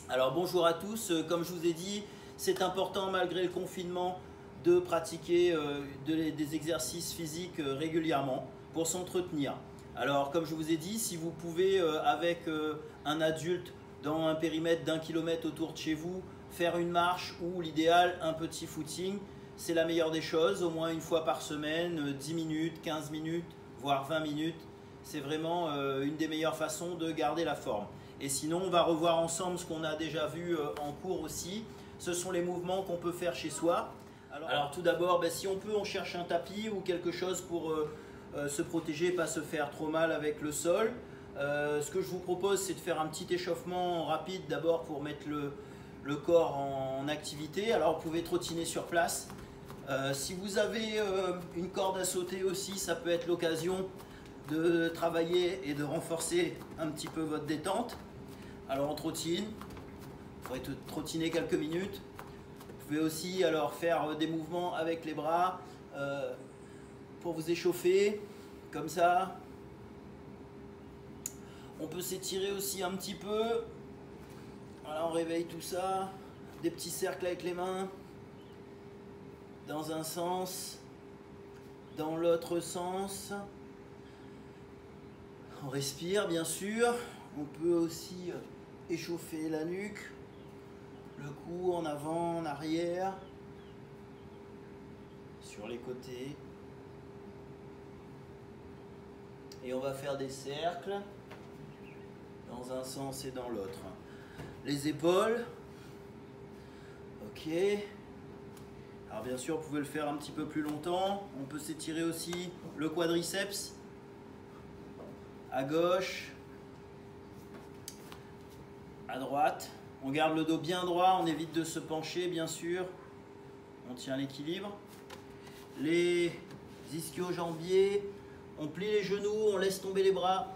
Alors bonjour à tous, comme je vous ai dit, c'est important malgré le confinement de pratiquer des exercices physiques régulièrement pour s'entretenir. Alors comme je vous ai dit, si vous pouvez avec un adulte dans un périmètre d'1 kilomètre autour de chez vous faire une marche ou l'idéal un petit footing, c'est la meilleure des choses, au moins une fois par semaine, 10 minutes, 15 minutes, voire 20 minutes. C'est vraiment une des meilleures façons de garder la forme. Et sinon, on va revoir ensemble ce qu'on a déjà vu en cours aussi. Ce sont les mouvements qu'on peut faire chez soi. Alors tout d'abord, si on peut, on cherche un tapis ou quelque chose pour se protéger, pas se faire trop mal avec le sol. Ce que je vous propose, c'est de faire un petit échauffement rapide d'abord pour mettre le corps en activité. Alors vous pouvez trottiner sur place. Si vous avez une corde à sauter aussi, ça peut être l'occasion de travailler et de renforcer un petit peu votre détente. Alors on trottine, vous pourrez trottiner quelques minutes. Vous pouvez aussi alors faire des mouvements avec les bras pour vous échauffer, comme ça. On peut s'étirer aussi un petit peu. Voilà, on réveille tout ça. Des petits cercles avec les mains. Dans un sens, dans l'autre sens. On respire bien sûr. On peut aussi échauffer la nuque, le cou en avant, en arrière, sur les côtés. Et on va faire des cercles dans un sens et dans l'autre. Les épaules. Ok. Alors bien sûr, vous pouvez le faire un petit peu plus longtemps. On peut s'étirer aussi le quadriceps à gauche, à droite. On garde le dos bien droit, on évite de se pencher bien sûr. On tient l'équilibre. Les ischio-jambiers, on plie les genoux, on laisse tomber les bras,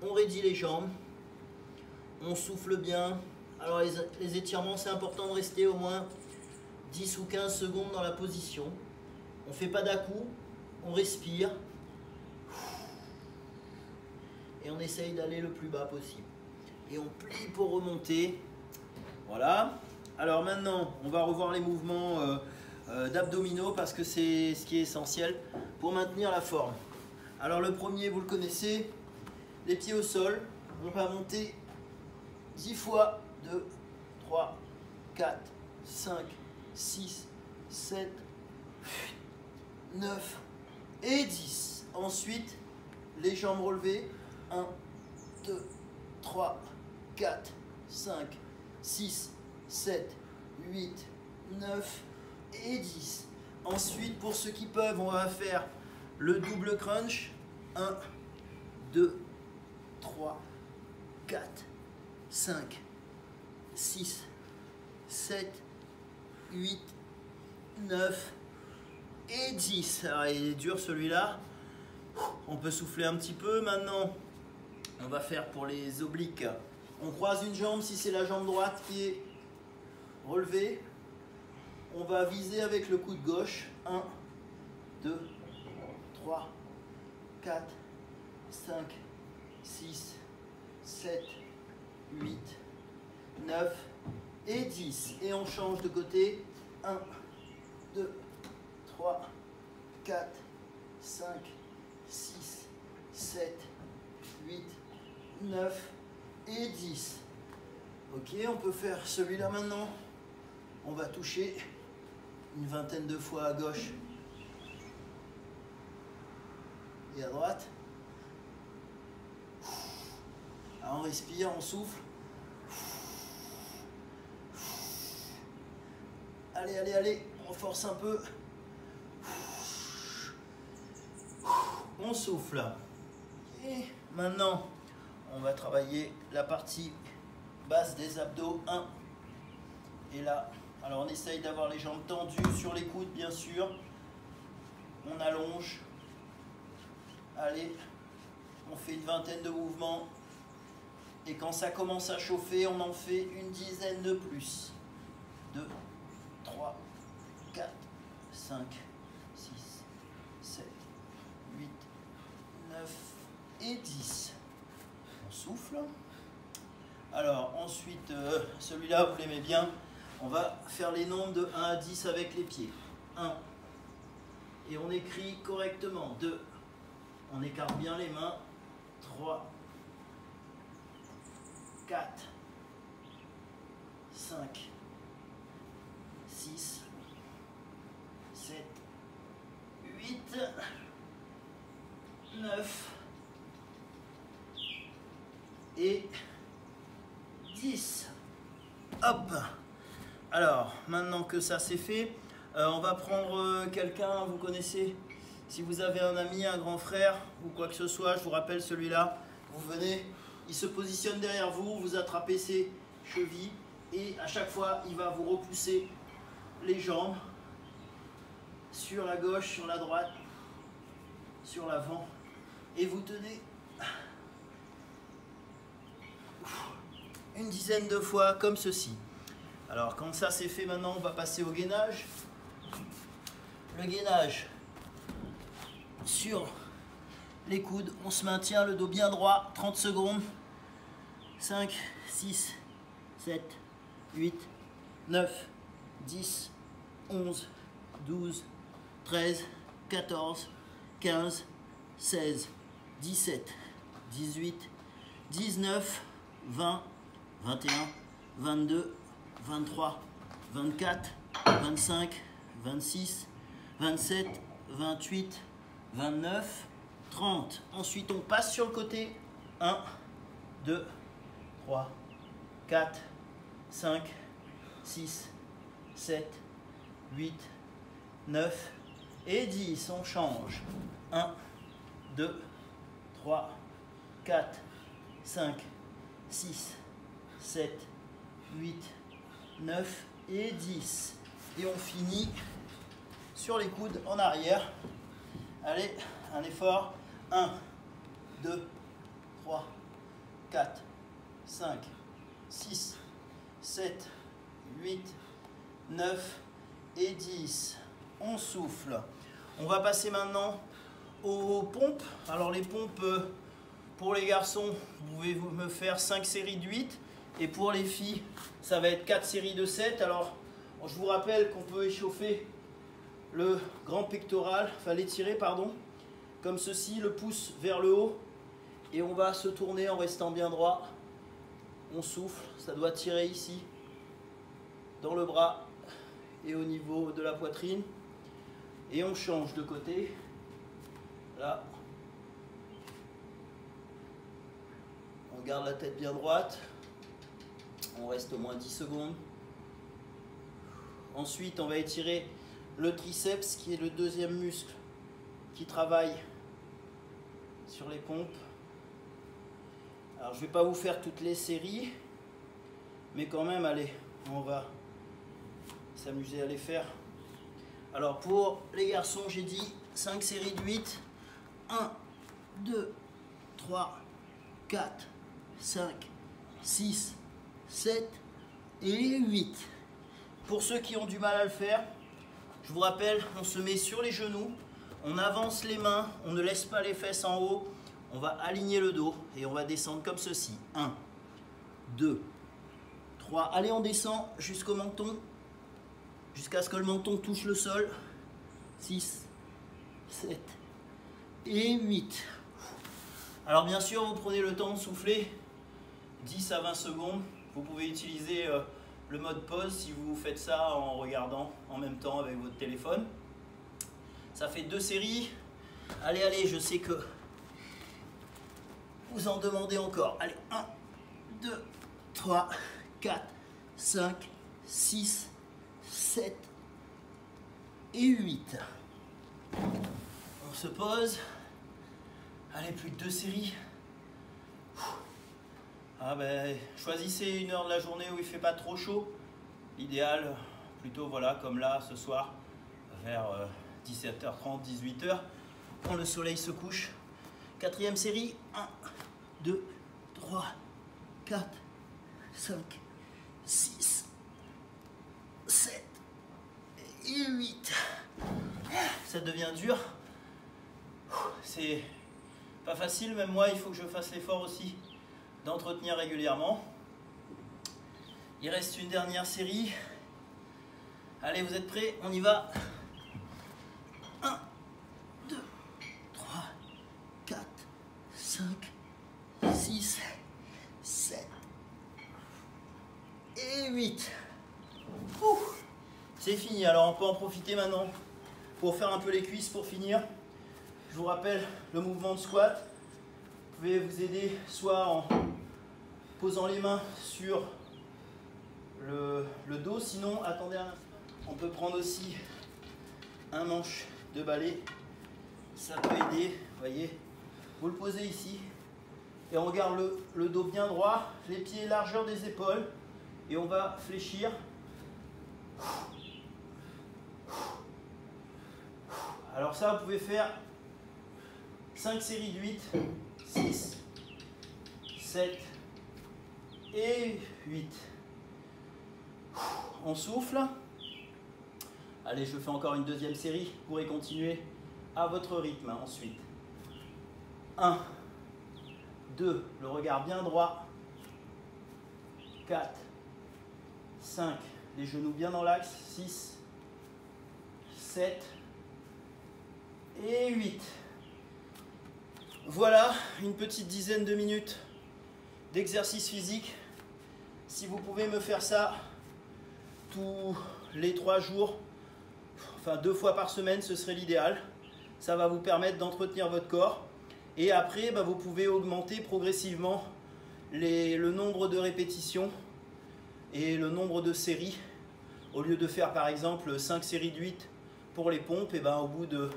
on raidit les jambes, on souffle bien. Alors les étirements, c'est important de rester au moins 10 ou 15 secondes dans la position. On ne fait pas d'à-coups, on respire. Et on essaye d'aller le plus bas possible. Et on plie pour remonter. Voilà. Alors maintenant, on va revoir les mouvements d'abdominaux parce que c'est ce qui est essentiel pour maintenir la forme. Alors le premier, vous le connaissez, les pieds au sol. On va monter 10 fois. 2, 3, 4, 5, 6, 7, 8, 9 et 10. Ensuite, les jambes relevées. 1, 2, 3, 4, 5, 6, 7, 8, 9 et 10. Ensuite, pour ceux qui peuvent, on va faire le double crunch. 1, 2, 3, 4, 5, 6, 7, 8, 9 et 10. Alors, il est dur celui-là. On peut souffler un petit peu. Maintenant, on va faire pour les obliques. On croise une jambe si c'est la jambe droite qui est relevée. On va viser avec le coude gauche. 1, 2, 3, 4, 5, 6, 7, 8, 9 et 10. Et on change de côté. 1, 2, 3, 4, 5, 6, 7, 8, 9 et 10. Ok, on peut faire celui-là maintenant. On va toucher une vingtaine de fois à gauche et à droite. Alors on respire, on souffle. Allez, allez, allez, on force un peu. On souffle. Et maintenant, on va travailler la partie basse des abdos. 1. Et là, alors on essaye d'avoir les jambes tendues sur les coudes, bien sûr. On allonge. Allez, on fait une vingtaine de mouvements. Et quand ça commence à chauffer, on en fait une dizaine de plus. 2, 3, 4, 5, 6, 7, 8, 9 et 10. On souffle. Alors ensuite, celui-là, vous l'aimez bien. On va faire les nombres de 1 à 10 avec les pieds. 1. Et on écrit correctement. 2. On écarte bien les mains. 3. 4. 5. 6. 7. 8. 9. Et 10. Hop. Alors, maintenant que ça c'est fait, on va prendre quelqu'un, vous connaissez, si vous avez un ami, un grand frère ou quoi que ce soit, je vous rappelle celui-là, vous venez, il se positionne derrière vous, vous attrapez ses chevilles et à chaque fois, il va vous repousser les jambes sur la gauche, sur la droite, sur l'avant et vous tenez une dizaine de fois comme ceci. Alors quand ça c'est fait, maintenant on va passer au gainage. Le gainage sur les coudes, on se maintient le dos bien droit, 30 secondes. 5, 6, 7, 8, 9, 10, 11, 12, 13, 14, 15, 16, 17, 18, 19, 20, 21, 22, 23, 24, 25, 26, 27, 28, 29, 30. Ensuite, on passe sur le côté. 1, 2, 3, 4, 5, 6, 7, 8, 9 et 10. On change. 1, 2, 3, 4, 5, 6, 7, 8, 9 et 10. Et on finit sur les coudes en arrière. Allez, un effort. 1, 2, 3, 4, 5, 6, 7, 8, 9 et 10. On souffle. On va passer maintenant aux pompes. Alors les pompes, pour les garçons, vous pouvez me faire 5 séries de 8. Et pour les filles, ça va être 4 séries de 7. Alors, je vous rappelle qu'on peut échauffer le grand pectoral, enfin l'étirer, pardon, comme ceci, le pouce vers le haut. Et on va se tourner en restant bien droit. On souffle, ça doit tirer ici, dans le bras et au niveau de la poitrine. Et on change de côté. Là. On garde la tête bien droite. On reste au moins 10 secondes. Ensuite, on va étirer le triceps, qui est le deuxième muscle qui travaille sur les pompes. Alors, je ne vais pas vous faire toutes les séries, mais quand même, allez, on va s'amuser à les faire. Alors, pour les garçons, j'ai dit 5 séries de 8. 1, 2, 3, 4, 5, 6, 7 et 8. Pour ceux qui ont du mal à le faire, je vous rappelle, on se met sur les genoux, on avance les mains, on ne laisse pas les fesses en haut, on va aligner le dos et on va descendre comme ceci. 1, 2, 3, allez on descend jusqu'au menton, jusqu'à ce que le menton touche le sol. 6, 7 et 8. Alors bien sûr, vous prenez le temps de souffler 10 à 20 secondes. Vous pouvez utiliser le mode pause si vous faites ça en regardant en même temps avec votre téléphone. Ça fait 2 séries. Allez, allez, je sais que vous en demandez encore. Allez, 1, 2, 3, 4, 5, 6, 7 et 8. On se pose. Allez, plus que 2 séries. Ah ben, choisissez une heure de la journée où il ne fait pas trop chaud. L'idéal, plutôt voilà, comme là, ce soir, vers 17h30, 18h, quand le soleil se couche. 4e série. 1, 2, 3, 4, 5, 6, 7 et 8. Ça devient dur. C'est pas facile, même moi, il faut que je fasse l'effort aussi d'entretenir régulièrement. Il reste une dernière série. Allez, vous êtes prêts? On y va. 1, 2, 3, 4, 5, 6, 7 et 8. C'est fini, alors on peut en profiter maintenant pour faire un peu les cuisses pour finir. Je vous rappelle le mouvement de squat. Vous pouvez vous aider soit en posant les mains sur le dos, sinon attendez un instant. On peut prendre aussi un manche de balai, ça peut aider, vous voyez. Vous le posez ici et on garde le dos bien droit, les pieds largeur des épaules et on va fléchir. Alors ça, vous pouvez faire 5 séries de 8, 6, 7 et 8. On souffle. Allez, je fais encore une deuxième série. Vous pourrez continuer à votre rythme ensuite. 1, 2, le regard bien droit. 4, 5, les genoux bien dans l'axe. 6, 7 et 8. Voilà, une petite dizaine de minutes d'exercice physique. Si vous pouvez me faire ça tous les 3 jours, enfin 2 fois par semaine, ce serait l'idéal. Ça va vous permettre d'entretenir votre corps. Et après, vous pouvez augmenter progressivement le nombre de répétitions et le nombre de séries. Au lieu de faire par exemple 5 séries de 8 pour les pompes, et au bout de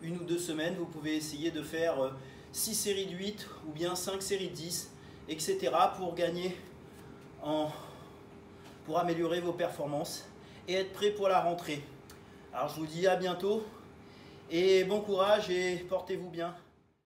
1 ou 2 semaines, vous pouvez essayer de faire 6 séries de 8 ou bien 5 séries de 10, etc. pour gagner pour améliorer vos performances et être prêt pour la rentrée. Alors je vous dis à bientôt et bon courage et portez-vous bien.